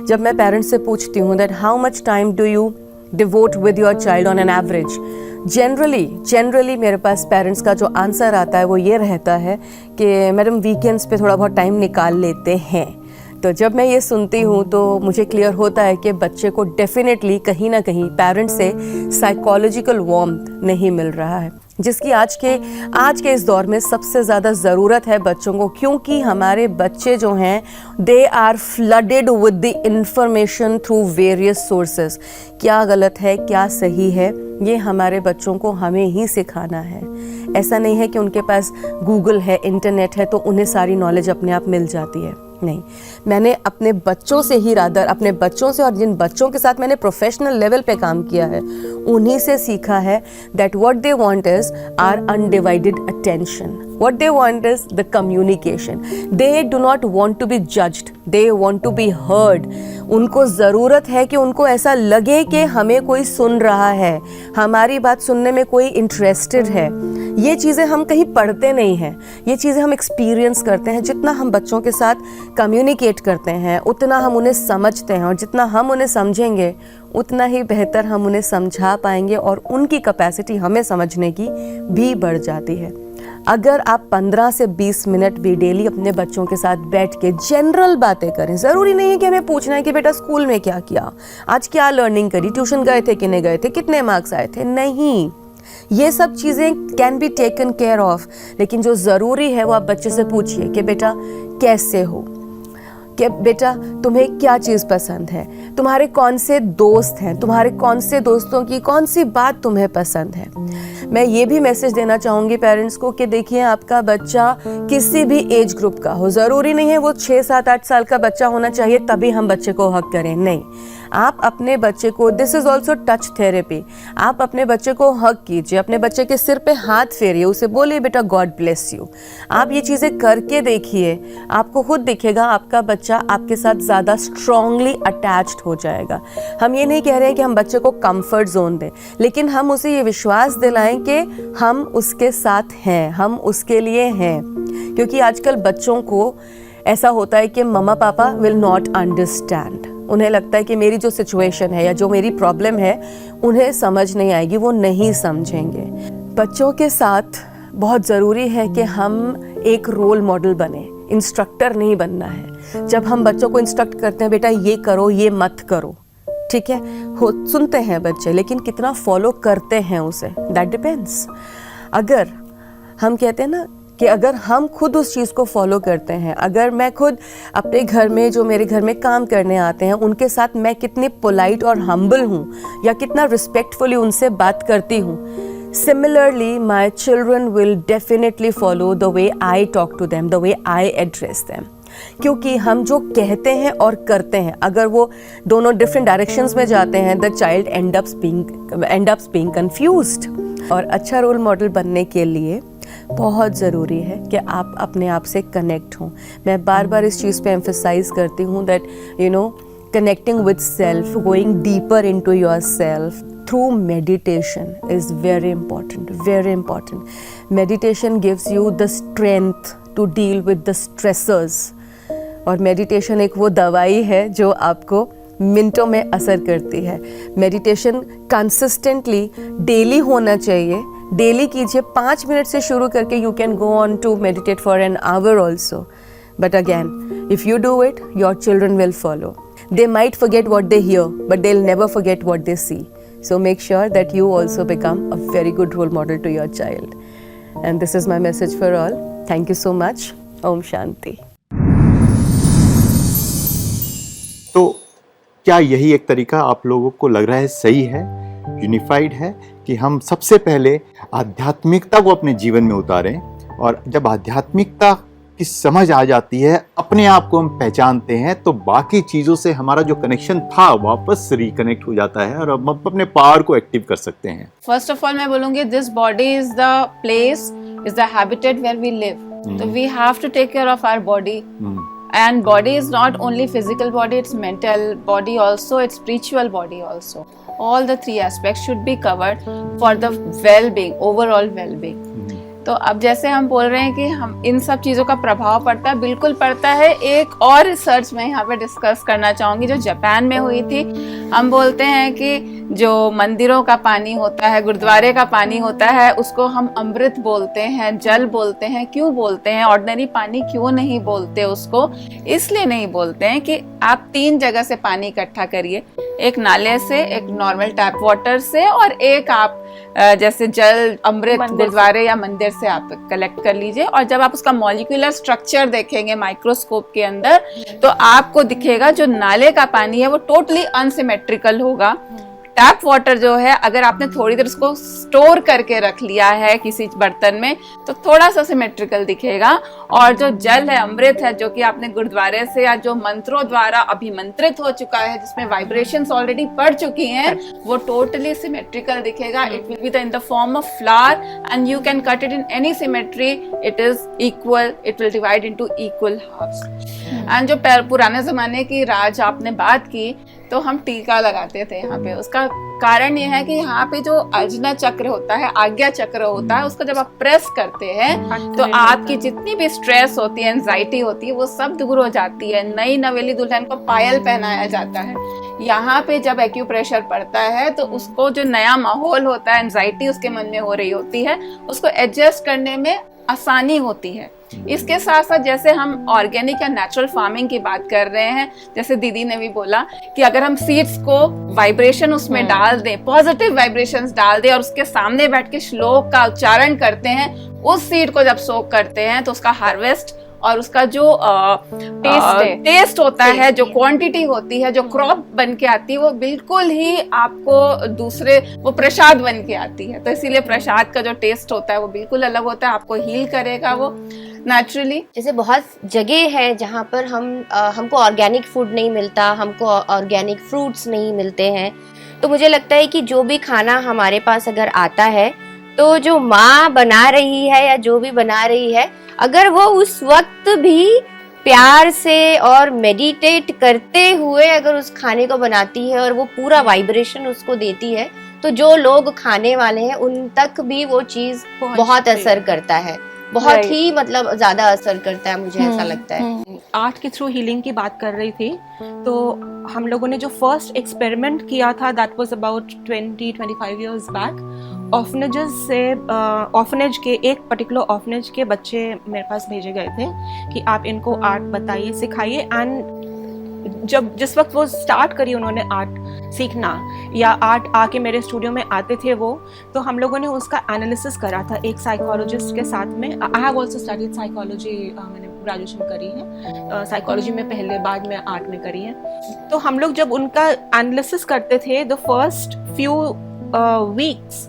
Speaker 10: जब मैं पेरेंट्स से पूछती हूँ that how much time do you devote with your child on an average, generally मेरे पास पेरेंट्स का जो आंसर आता है वो ये रहता है कि मैडम वीकेंड्स पे थोड़ा बहुत टाइम निकाल लेते हैं। तो जब मैं ये सुनती हूँ तो मुझे क्लियर होता है कि बच्चे को डेफिनेटली कहीं ना कहीं पेरेंट्स से साइकोलॉजिकल वार्मथ नहीं मिल रहा है, जिसकी आज के इस दौर में सबसे ज़्यादा ज़रूरत है बच्चों को, क्योंकि हमारे बच्चे जो हैं they are flooded with the information through various sources. क्या गलत है, क्या सही है, ये हमारे बच्चों को हमें ही सिखाना है। ऐसा नहीं है कि उनके पास गूगल है, इंटरनेट है तो उन्हें सारी नॉलेज अपने आप मिल जाती है। नहीं, मैंने अपने बच्चों से ही अपने बच्चों से और जिन बच्चों के साथ मैंने प्रोफेशनल लेवल पे काम किया है उन्हीं से सीखा है that what they want is our undivided attention. What they want is the communication. They do not want to be judged. They want to be heard. उनको ज़रूरत है कि उनको ऐसा लगे कि हमें कोई सुन रहा है, हमारी बात सुनने में कोई इंटरेस्टेड है। ये चीज़ें हम कहीं पढ़ते नहीं हैं, ये चीज़ें हम एक्सपीरियंस करते हैं। जितना हम बच्चों के साथ कम्युनिकेट करते हैं उतना हम उन्हें समझते हैं, और जितना हम उन्हें समझेंगे उतना ही बेहतर हम उन्हें समझा पाएंगे, और उनकी कैपेसिटी हमें समझने की भी बढ़ जाती है। अगर आप 15 से 20 मिनट भी डेली अपने बच्चों के साथ बैठ के जनरल बातें करें, ज़रूरी नहीं है कि हमें पूछना है कि बेटा स्कूल में क्या किया, आज क्या लर्निंग करी, ट्यूशन गए थे कि नहीं गए थे, कितने मार्क्स आए थे, नहीं, ये सब चीज़ें can be taken care of. लेकिन जो ज़रूरी है वो आप बच्चे से पूछिए कि बेटा कैसे हो, कि बेटा तुम्हें क्या चीज़ पसंद है, तुम्हारे कौन से दोस्त हैं, तुम्हारे कौन से दोस्तों की कौन सी बात तुम्हें पसंद है। मैं ये भी मैसेज देना चाहूँगी पेरेंट्स को कि देखिए आपका बच्चा किसी भी एज ग्रुप का हो, ज़रूरी नहीं है वो 6, 7, 8 साल का बच्चा होना चाहिए तभी हम बच्चे को हक करें, नहीं। आप अपने बच्चे को, this is also touch therapy, आप अपने बच्चे को हक कीजिए, अपने बच्चे के सिर पे हाथ फेरिए, उसे बोलिए बेटा गॉड ब्लेस यू। आप ये चीज़ें करके देखिए, आपको खुद दिखेगा आपका बच्चा आपके साथ ज़्यादा स्ट्रांगली अटैच्ड हो जाएगा। हम ये नहीं कह रहे हैं कि हम बच्चे को कंफर्ट जोन दें, लेकिन हम उसे ये विश्वास दिलाएं कि हम उसके साथ हैं, हम उसके लिए हैं। क्योंकि आजकल बच्चों को ऐसा होता है कि मम्मा पापा विल नॉट अंडरस्टैंड, उन्हें लगता है कि मेरी जो सिचुएशन है या जो मेरी प्रॉब्लम है उन्हें समझ नहीं आएगी, वो नहीं समझेंगे। बच्चों के साथ बहुत ज़रूरी है कि हम एक रोल मॉडल बने, इंस्ट्रक्टर नहीं बनना है। जब हम बच्चों को इंस्ट्रक्ट करते हैं बेटा ये करो ये मत करो, ठीक है, हो सुनते हैं बच्चे, लेकिन कितना फॉलो करते हैं उसे, दैट डिपेंड्स। अगर हम कहते हैं ना कि अगर हम खुद उस चीज़ को फॉलो करते हैं, अगर मैं खुद अपने घर में जो मेरे घर में काम करने आते हैं उनके साथ मैं कितनी पोलाइट और हम्बल हूँ या कितना रिस्पेक्टफुली उनसे बात करती हूँ, similarly my children will definitely follow the way I talk to them, the way I address them. क्योंकि हम जो कहते हैं और करते हैं अगर वो दोनों डिफरेंट डायरेक्शंस में जाते हैं, the child and ups being confused. और अच्छा रोल मॉडल बनने के लिए बहुत ज़रूरी है कि आप अपने आप से कनेक्ट हों। मैं बार बार इस चीज़ पे एम्फसाइज करती हूँ that you know connecting with self, going deeper into yourself through meditation is very important, very important. Meditation gives you the strength to deal with the stressors. और मेडिटेशन एक वो दवाई है जो आपको मिनटों में असर करती है। मेडिटेशन कंसिस्टेंटली डेली होना चाहिए, डेली कीजिए, 5 मिनट से शुरू करके you can go on to meditate for an hour also. But again if you do it your children will follow. They might forget what they hear, but they'll never forget what they see. So make sure that you also become a very good role model to your child. And this is my message for all. Thank you so much. Om Shanti.
Speaker 2: तो क्या यही एक तरीका आप लोगों को लग रहा है सही है, यूनिफाइड है, कि हम सबसे पहले आध्यात्मिकता को अपने जीवन में उतारें, और जब आध्यात्मिकता की समझ आ जाती है, अपने आप को हम पहचानते हैं, तो बाकी चीज़ों से हमारा जो कनेक्शन था वापस रिकनेक्ट हो जाता है और हम अपने पावर को एक्टिव कर सकते हैं।
Speaker 4: फर्स्ट ऑफ ऑल मैं बोलूँगी this body is the place, is the habitat where we live, तो we have to take care of our body. And body is not only physical body, it's mental body also, it's spiritual body also. All the 3 aspects should be covered for the well-being, overall well-being. तो अब जैसे हम बोल रहे हैं कि हम इन सब चीज़ों का प्रभाव पड़ता है, बिल्कुल पड़ता है। एक और रिसर्च मैं यहाँ पे डिस्कस करना चाहूँगी जो जापान में हुई थी। हम बोलते हैं कि जो मंदिरों का पानी होता है, गुरुद्वारे का पानी होता है, उसको हम अमृत बोलते हैं, जल बोलते हैं। क्यों बोलते हैं? ऑर्डिनरी पानी क्यों नहीं बोलते उसको? इसलिए नहीं बोलते हैं कि आप 3 जगह से पानी इकट्ठा करिए, एक नाले से, एक नॉर्मल टैप वाटर से, और एक आप जैसे जल अमृत गुरुद्वारे या मंदिर से आप कलेक्ट कर लीजिए। और जब आप उसका मॉलिक्यूलर स्ट्रक्चर देखेंगे माइक्रोस्कोप के अंदर, तो आपको दिखेगा जो नाले का पानी है वो टोटली अनसिमेट्रिकल होगा, टैप वाटर जो है, अगर आपने थोड़ी देर उसको स्टोर करके रख लिया है किसी बर्तन में तो थोड़ा सा सिमेट्रिकल दिखेगा, और जो जल है, अमृत है, जो कि आपने गुरुद्वारे से या जो मंत्रों द्वारा अभिमंत्रित हो चुका है, जिसमें वाइब्रेशंस ऑलरेडी पड़ चुकी हैं, वो टोटली सिमेट्रिकल दिखेगा. It will be in the form of flower and you can cut it in any symmetry. It is equal, it will divide into equal halves. And जो पुराने जमाने की राज आपने बात की, तो हम टीका लगाते थे यहाँ पे. उसका कारण ये है कि यहाँ पे जो अजना चक्र होता है, आज्ञा चक्र होता है, उसको जब आप प्रेस करते हैं तो आपकी जितनी भी स्ट्रेस होती है, एंजाइटी होती है, वो सब दूर हो जाती है. नई नवेली दुल्हन को पायल पहनाया जाता है. यहाँ पे जब एक्यूप्रेशर पड़ता है तो उसको जो नया माहौल होता है, एंजाइटी उसके मन में हो रही होती है, उसको एडजस्ट करने में आसानी होती है. इसके साथ साथ जैसे हम ऑर्गेनिक या नेचुरल फार्मिंग की बात कर रहे हैं, जैसे दीदी ने भी बोला कि अगर हम सीड्स को वाइब्रेशन उसमें डाल दें, पॉजिटिव वाइब्रेशंस डाल दें और उसके सामने बैठ के श्लोक का उच्चारण करते हैं, उस सीड को जब सोक करते हैं तो उसका हार्वेस्ट और उसका जो टेस्ट होता है, जो क्वांटिटी होती है, जो क्रॉप बन के आती है, वो बिल्कुल ही आपको दूसरे वो प्रसाद बन के आती है. तो इसीलिए प्रसाद का जो टेस्ट होता है वो बिल्कुल अलग होता है, आपको हील करेगा वो नेचुरली.
Speaker 9: जैसे बहुत जगह है जहाँ पर हमको ऑर्गेनिक फूड नहीं मिलता, हमको ऑर्गेनिक फ्रूट्स नहीं मिलते हैं, तो मुझे लगता है कि जो भी खाना हमारे पास अगर आता है, तो जो माँ बना रही है या जो भी बना रही है, अगर वो उस वक्त भी प्यार से और मेडिटेट करते हुए अगर उस खाने को बनाती है और वो पूरा वाइब्रेशन उसको देती है, तो जो लोग खाने वाले हैं उन तक भी वो चीज बहुत असर करता है, बहुत ही मतलब ज्यादा असर करता है, मुझे ऐसा लगता है.
Speaker 7: आर्ट के थ्रू हीलिंग की बात कर रही थी, तो हम लोगों ने जो फर्स्ट एक्सपेरिमेंट किया था, that was about 20-25 years back. Orphanages से ऑर्फनेज के एक पर्टिकुलर ऑर्फनेज के बच्चे मेरे पास भेजे गए थे कि आप इनको आर्ट बताइए, सिखाइए. एंड जिस वक्त वो स्टार्ट करी उन्होंने आर्ट सीखना या आर्ट आके मेरे स्टूडियो में आते थे वो, तो हम लोगों ने उसका एनालिसिस करा था एक साइकोलॉजिस्ट के साथ में. I have also studied psychology, मैंने ग्रेजुएशन करी है साइकोलॉजी में पहले, बाद में आर्ट में करी है. तो हम लोग जब उनका एनालिसिस करते थे, द फर्स्ट फ्यू वीक्स,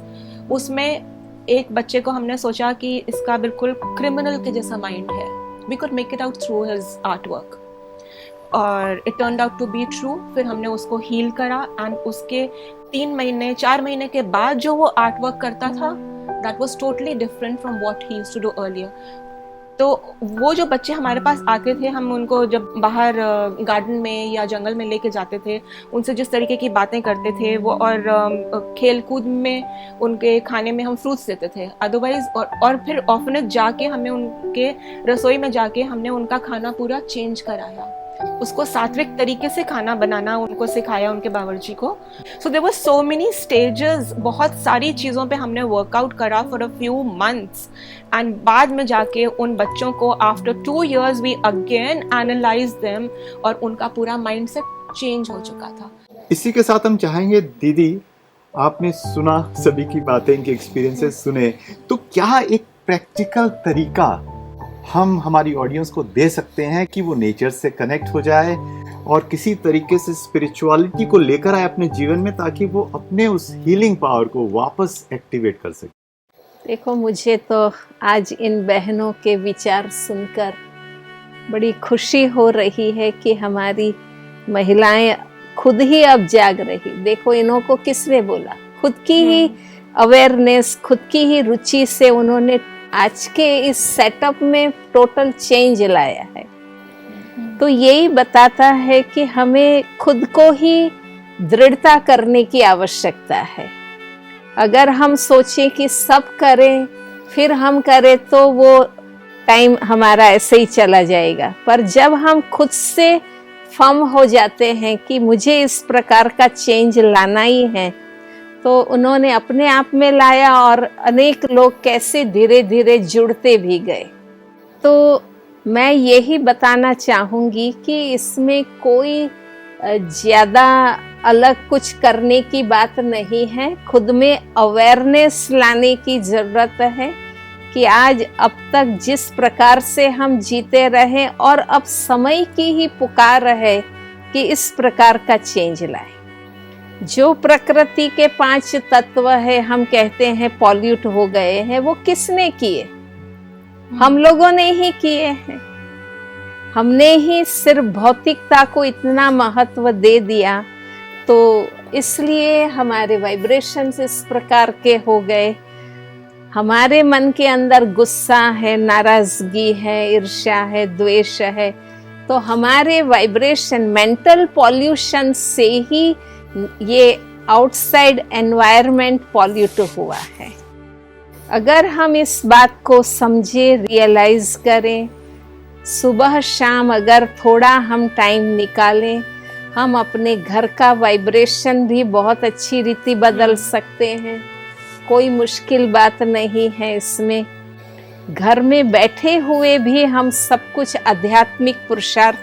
Speaker 7: उसमें एक बच्चे को हमने सोचा कि इसका बिल्कुल क्रिमिनल के जैसा माइंड है. We could make it out through his art work, और it turned out to be true. फिर हमने उसको हील करा एंड उसके 3-4 महीने के बाद जो वो आर्ट वर्क करता था, that was totally different from what he used to do earlier. तो वो जो बच्चे हमारे पास आते थे, हम उनको जब बाहर गार्डन में या जंगल में लेके जाते थे, उनसे जिस तरीके की बातें करते थे वो, और खेल कूद में उनके खाने में हम फ्रूट्स देते थे अदरवाइज, और फिर ऑर्फनेज जाके हमें उनके रसोई में जाके हमने उनका खाना पूरा चेंज कराया, उसको सात्विक तरीके से खाना बनाना उनको सिखाया, उनके बावर्ची को. So there were so many stages, बहुत सारी चीज़ों पे हमने वर्कआउट करा for a few months, and बाद में जाके उन बच्चों को after 2 years we again analyse them, और उनका पूरा माइंडसेट चेंज हो चुका था.
Speaker 2: इसी के साथ हम चाहेंगे, दीदी आपने सुना सभी की बातें, इनके एक्सपीरियंसेस सुने, तो क्या एक प्रैक्टिकल तरीका हम हमारी ऑडियंस को दे सकते हैं कि वो नेचर से कनेक्ट हो जाए और किसी तरीके से स्पिरिचुअलिटी को लेकर आए अपने जीवन में, ताकि वो अपने उस हीलिंग पावर को वापस एक्टिवेट कर सके?
Speaker 8: देखो, मुझे तो आज इन बहनों के विचार सुनकर बड़ी खुशी हो रही है कि हमारी महिलाएं खुद ही अब जाग रही. देखो, इन्हों को किसने बोला, खुद की ही अवेयरनेस, खुद की ही रुचि से उन्होंने आज के इस सेटअप में टोटल चेंज लाया है. तो यही बताता है कि हमें खुद को ही दृढ़ता करने की आवश्यकता है. अगर हम सोचें कि सब करें फिर हम करें, तो वो टाइम हमारा ऐसे ही चला जाएगा. पर जब हम खुद से फर्म हो जाते हैं कि मुझे इस प्रकार का चेंज लाना ही है, तो उन्होंने अपने आप में लाया, और अनेक लोग कैसे धीरे धीरे जुड़ते भी गए. तो मैं यही बताना चाहूँगी कि इसमें कोई ज़्यादा अलग कुछ करने की बात नहीं है. खुद में अवेयरनेस लाने की ज़रूरत है कि आज अब तक जिस प्रकार से हम जीते रहे, और अब समय की ही पुकार है कि इस प्रकार का चेंज लाए. जो प्रकृति के 5 तत्व है हम कहते हैं पॉल्यूट हो गए हैं, वो किसने किए? हम लोगों ने ही किए हैं। हमने ही सिर्फ भौतिकता को इतना महत्व दे दिया, तो इसलिए हमारे वाइब्रेशंस इस प्रकार के हो गए। हमारे मन के अंदर गुस्सा है, नाराजगी है, ईर्ष्या है, द्वेष है, तो हमारे वाइब्रेशन मेंटल पॉल्यूशन से ही ये आउटसाइड एनवायरनमेंट पॉल्यूट हुआ है। अगर हम इस बात को समझे, रियलाइज करें, सुबह शाम अगर थोड़ा हम टाइम निकालें, हम अपने घर का वाइब्रेशन भी बहुत अच्छी रीति बदल सकते हैं। कोई मुश्किल बात नहीं है इसमें। घर में बैठे हुए भी हम सब कुछ आध्यात्मिक पुरुषार्थ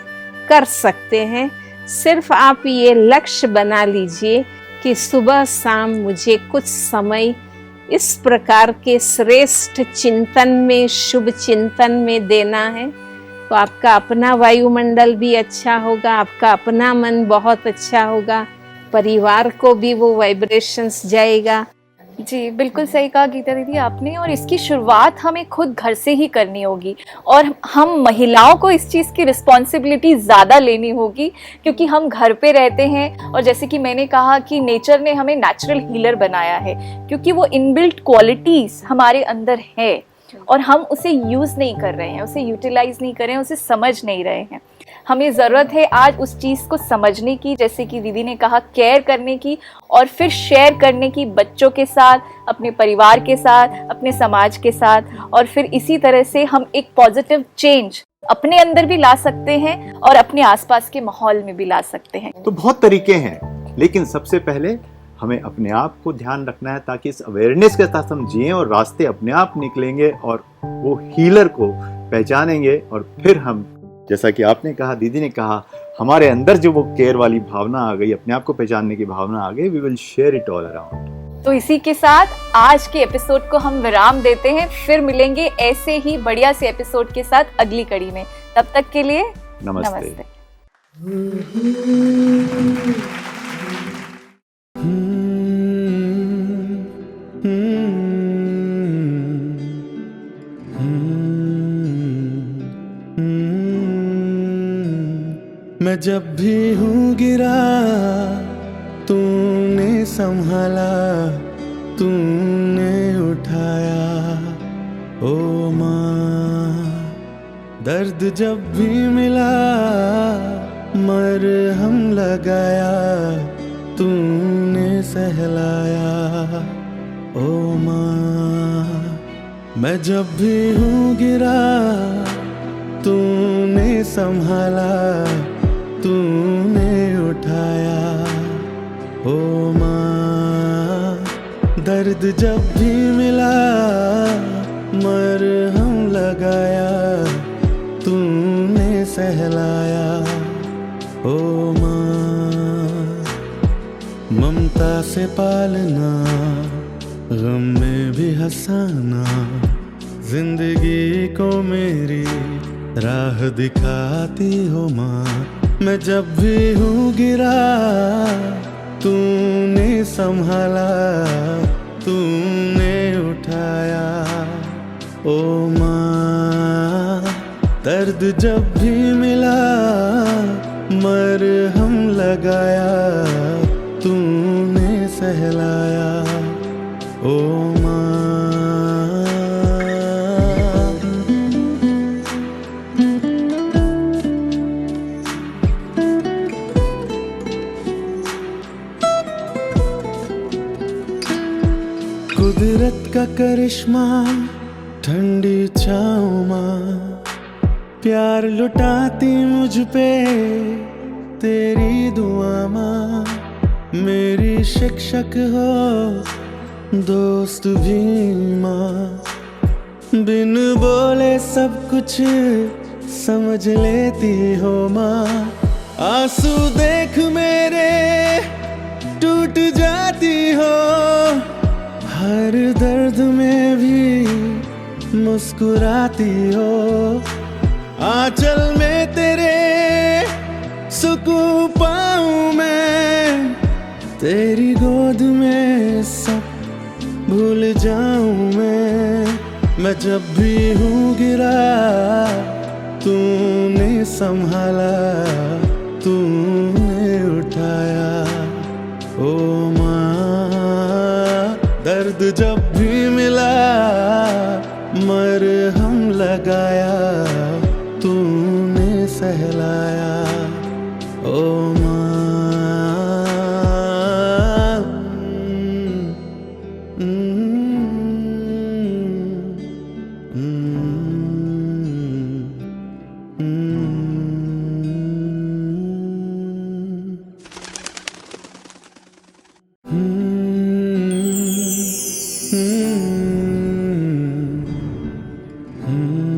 Speaker 8: कर सकते हैं। सिर्फ आप ये लक्ष्य बना लीजिए कि सुबह शाम मुझे कुछ समय इस प्रकार के श्रेष्ठ चिंतन में, शुभ चिंतन में देना है, तो आपका अपना वायुमंडल भी अच्छा होगा, आपका अपना मन बहुत अच्छा होगा, परिवार को भी वो वाइब्रेशंस जाएगा।
Speaker 3: जी बिल्कुल सही कहा गीता दीदी आपने, और इसकी शुरुआत हमें खुद घर से ही करनी होगी, और हम महिलाओं को इस चीज़ की रिस्पॉन्सिबिलिटी ज़्यादा लेनी होगी, क्योंकि हम घर पे रहते हैं। और जैसे कि मैंने कहा कि नेचर ने हमें नेचुरल हीलर बनाया है, क्योंकि वो इनबिल्ट क्वालिटीज़ हमारे अंदर है और हम उसे यूज़ नहीं कर रहे हैं, उसे यूटिलाइज नहीं कर रहे हैं, उसे समझ नहीं रहे हैं। हमें ज़रूरत है आज उस चीज़ को समझने की, जैसे कि दीदी ने कहा, केयर करने की, और फिर शेयर करने की बच्चों के साथ, अपने परिवार के साथ, अपने समाज के साथ, और फिर इसी तरह से हम एक पॉजिटिव चेंज अपने अंदर भी ला सकते हैं और अपने आसपास के माहौल में भी ला सकते हैं।
Speaker 2: तो बहुत तरीके हैं, लेकिन सबसे पहले हमें अपने आप को ध्यान रखना है, ताकि इस अवेयरनेस के साथ हम जिएं और रास्ते अपने आप निकलेंगे और वो हीलर को पहचानेंगे। और फिर हम, जैसा कि आपने कहा, दीदी ने कहा, हमारे अंदर जो वो केयर वाली भावना आ गई, अपने आप को पहचानने की भावना आ गई, we will share it all around.
Speaker 3: तो इसी के साथ आज के एपिसोड को हम विराम देते हैं। फिर मिलेंगे ऐसे ही बढ़िया से एपिसोड के साथ अगली कड़ी में। तब तक के लिए नमस्ते।
Speaker 11: मैं जब भी हूँ गिरा, तूने संभाला, तूने उठाया। ओ माँ, दर्द जब भी मिला, मरहम लगाया, तूने सहलाया। ओ माँ, मैं जब भी हूँ गिरा, तूने संभाला, तूने उठाया। ओ माँ, दर्द जब भी मिला, मरहम लगाया, तूने सहलाया। ओ माँ, ममता से पालना, गम में भी हंसाना, जिंदगी को मेरी राह दिखाती हो माँ। मैं जब भी हूँ गिरा, तूने संभाला, तूने उठाया। ओ माँ, दर्द जब भी मिला, मरहम लगाया, तूने सहलाया। ओ माँ, कुदरत का करिश्मा, ठंडी छाँव माँ, प्यार लुटाती मुझ पे तेरी दुआ माँ। मेरी शिक्षक हो, दोस्त भी माँ, बिन बोले सब कुछ समझ लेती हो माँ। आंसू देख मेरे टूट जाती हो, हर दर्द में भी मुस्कुराती हो। आंचल में तेरे सुकून पाऊं मैं, तेरी गोद में सब भूल जाऊं मैं जब भी हूँ गिरा तूने संभाला, तूने उठाया। ओ माँ दर्द जब भी मिला मरहम लगाया, तूने सहलाया। ओ माँ Hmm.